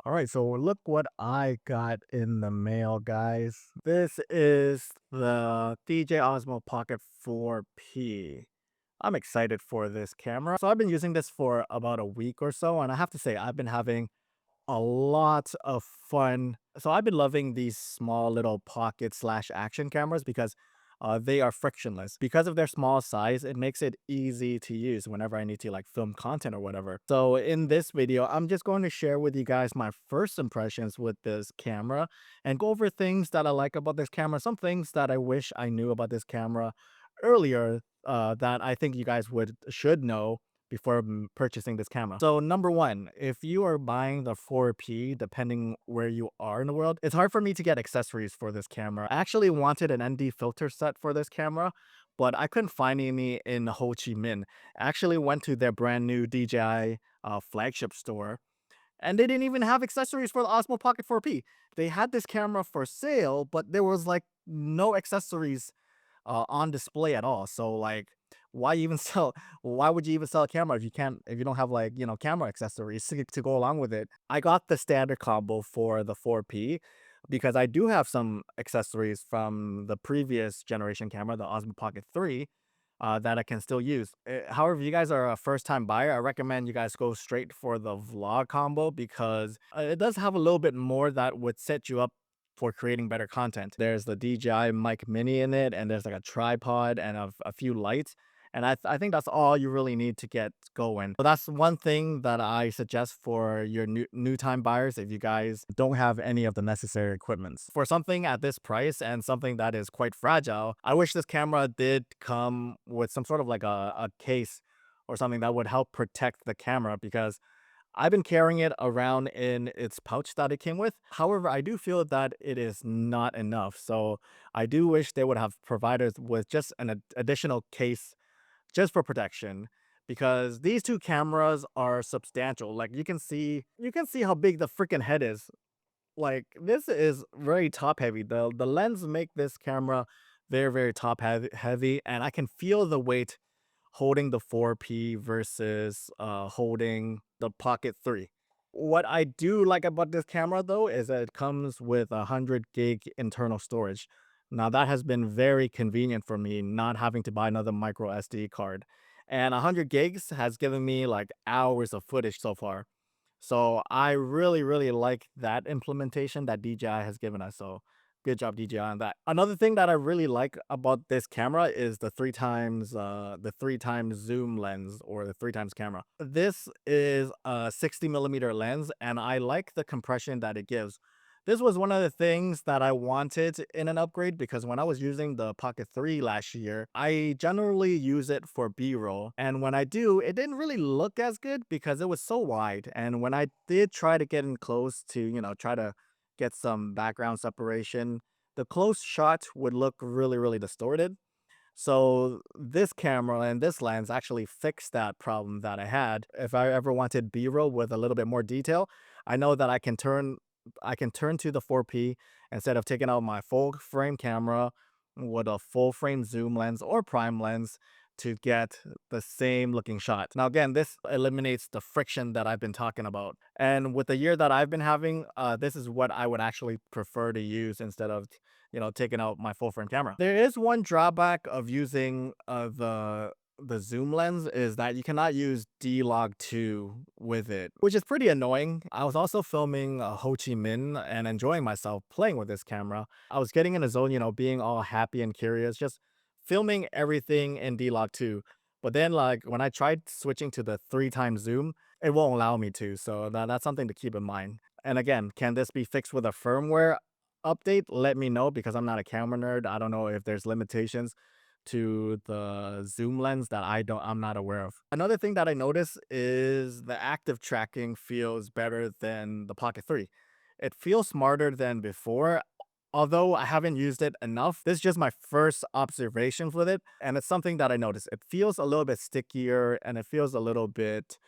All right, so look what I got in the mail, guys. This is the DJI Osmo Pocket 4P. I'm excited for this camera. So I've been using this for about a week or so, and I have to say I've been having a lot of fun. So I've been loving these small little pocket slash action cameras because they are frictionless. Because of their small size, it makes it easy to use whenever I need to like film content or whatever. So in this video, I'm just going to share with you guys my first impressions with this camera and go over things that I like about this camera, some things that I wish I knew about this camera earlier that I think you guys should know before purchasing this camera. So number one, if you are buying the 4P, depending where you are in the world, it's hard for me to get accessories for this camera. I actually wanted an ND filter set for this camera, but I couldn't find any in Ho Chi Minh. I actually went to their brand new DJI flagship store, and they didn't even have accessories for the Osmo Pocket 4P. They had this camera for sale, but there was like no accessories on display at all. So like, why even sell? Why would you even sell a camera if you don't have like camera accessories to go along with it? I got the standard combo for the 4P because I do have some accessories from the previous generation camera, the Osmo Pocket 3. That I can still use. However, if you guys are a first time buyer, I recommend you guys go straight for the vlog combo because it does have a little bit more that would set you up for creating better content. There's the DJI mic mini in it, and there's like a tripod and a few lights. And I think that's all you really need to get going. So that's one thing that I suggest for your new time buyers if you guys don't have any of the necessary equipments. For something at this price and something that is quite fragile, I wish this camera did come with some sort of like a case or something that would help protect the camera because I've been carrying it around in its pouch that it came with. However, I do feel that it is not enough. So I do wish they would have provided with just an additional case just for protection because these two cameras are substantial. Like you can see how big the freaking head is. Like this is very top heavy. The lens make this camera very top heavy, and I can feel the weight holding the 4P versus holding the Pocket 3. What I do like about this camera though is that it comes with 100 gig internal storage. Now that has been very convenient for me not having to buy another micro SD card. And 100 gigs has given me like hours of footage so far. So I really like that implementation that DJI has given us. So good job DJI on that. Another thing that I really like about this camera is the three times zoom lens or the three times camera. This is a 60 millimeter lens and I like the compression that it gives. This was one of the things that I wanted in an upgrade because when I was using the Pocket 3 last year, I generally use it for B-roll. And when I do, it didn't really look as good because it was so wide. And when I did try to get in close to, try to get some background separation, the close shot would look really distorted. So this camera and this lens actually fixed that problem that I had. If I ever wanted B-roll with a little bit more detail, I know that I can turn to the 4P instead of taking out my full frame camera with a full frame zoom lens or prime lens to get the same looking shot. Now again, this eliminates the friction that I've been talking about. And with the year that I've been having, this is what I would actually prefer to use instead of taking out my full frame camera. There is one drawback of using the zoom lens is that you cannot use D-Log 2 with it, which is pretty annoying. I was also filming Ho Chi Minh and enjoying myself playing with this camera. I was getting in a zone, being all happy and curious, just filming everything in D-Log 2. But then like when I tried switching to the three times zoom, it won't allow me to. So that's something to keep in mind. And again, can this be fixed with a firmware update? Let me know because I'm not a camera nerd. I don't know if there's limitations to the zoom lens that I'm not aware of. Another thing that I notice is the active tracking feels better than the Pocket 3. It feels smarter than before. Although I haven't used it enough, this is just my first observation with it, and it's something that I noticed. It feels a little bit stickier and it feels a little bit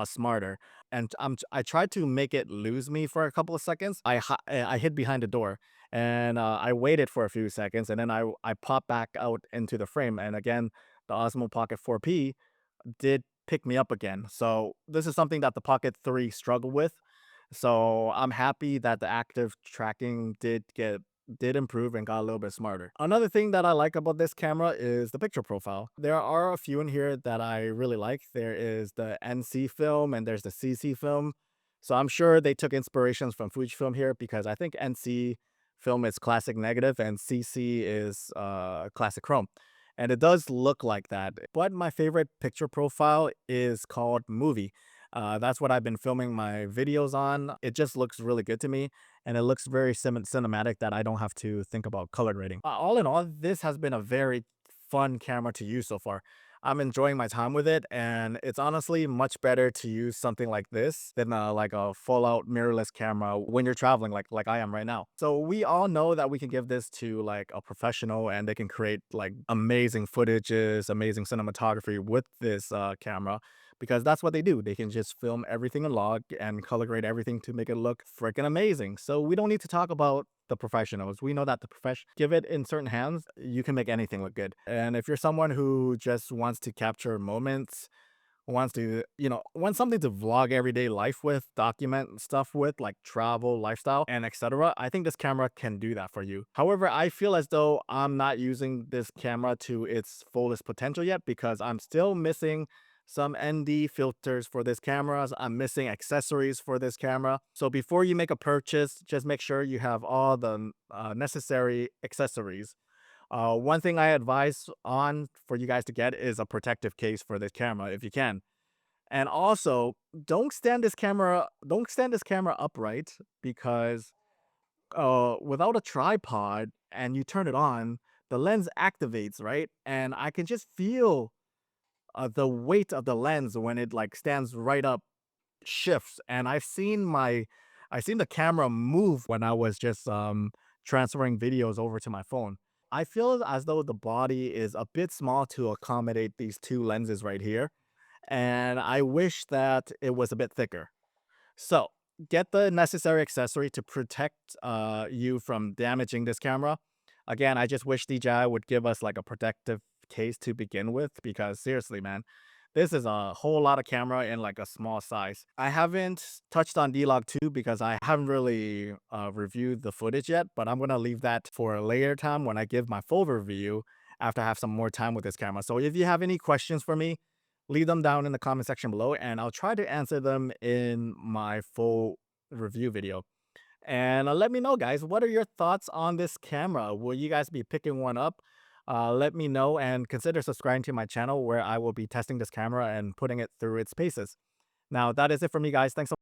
smarter. And I tried to make it lose me for a couple of seconds. I hid behind the door and I waited for a few seconds, and then I popped back out into the frame. And again, the Osmo Pocket 4P did pick me up again. So this is something that the Pocket 3 struggled with. So I'm happy that the active tracking did improve and got a little bit smarter. Another thing that I like about this camera is the picture profile. There are a few in here that I really like. There is the NC film and there's the CC film. So I'm sure they took inspirations from Fujifilm here because I think NC film is classic negative and CC is classic chrome. And it does look like that. But my favorite picture profile is called movie. That's what I've been filming my videos on. It just looks really good to me, and it looks very cinematic that I don't have to think about color grading. All in all, this has been a very fun camera to use so far. I'm enjoying my time with it, and it's honestly much better to use something like this than like a full-out mirrorless camera when you're traveling like I am right now. So we all know that we can give this to like a professional, and they can create like amazing footages, amazing cinematography with this camera because that's what they do. They can just film everything in log and color grade everything to make it look freaking amazing. So we don't need to talk about the professionals. We know that the profession give it in certain hands, you can make anything look good. And if you're someone who just wants to capture moments, wants to, wants something to vlog everyday life with, document stuff with, like travel, lifestyle, and etc., I think this camera can do that for you. However, I feel as though I'm not using this camera to its fullest potential yet because I'm still missing some ND filters for this camera. I'm missing accessories for this camera. So before you make a purchase, just make sure you have all the necessary accessories. One thing I advise on for you guys to get is a protective case for this camera if you can. And also, don't stand this camera upright because without a tripod and you turn it on, the lens activates, right? And I can just feel the weight of the lens when it like stands right up shifts. And I seen the camera move when I was just transferring videos over to my phone. I feel as though the body is a bit small to accommodate these two lenses right here, and I wish that it was a bit thicker. So, get the necessary accessory to protect you from damaging this camera. Again, I just wish DJI would give us like a protective case to begin with because seriously, man, this is a whole lot of camera in like a small size. I haven't touched on D-Log 2 because I haven't really reviewed the footage yet, but I'm gonna leave that for a later time when I give my full review after I have some more time with this camera. So if you have any questions for me, leave them down in the comment section below and I'll try to answer them in my full review video. And let me know, guys, what are your thoughts on this camera? Will you guys be picking one up? Let me know and consider subscribing to my channel where I will be testing this camera and putting it through its paces. Now, that is it for me, guys. Thanks so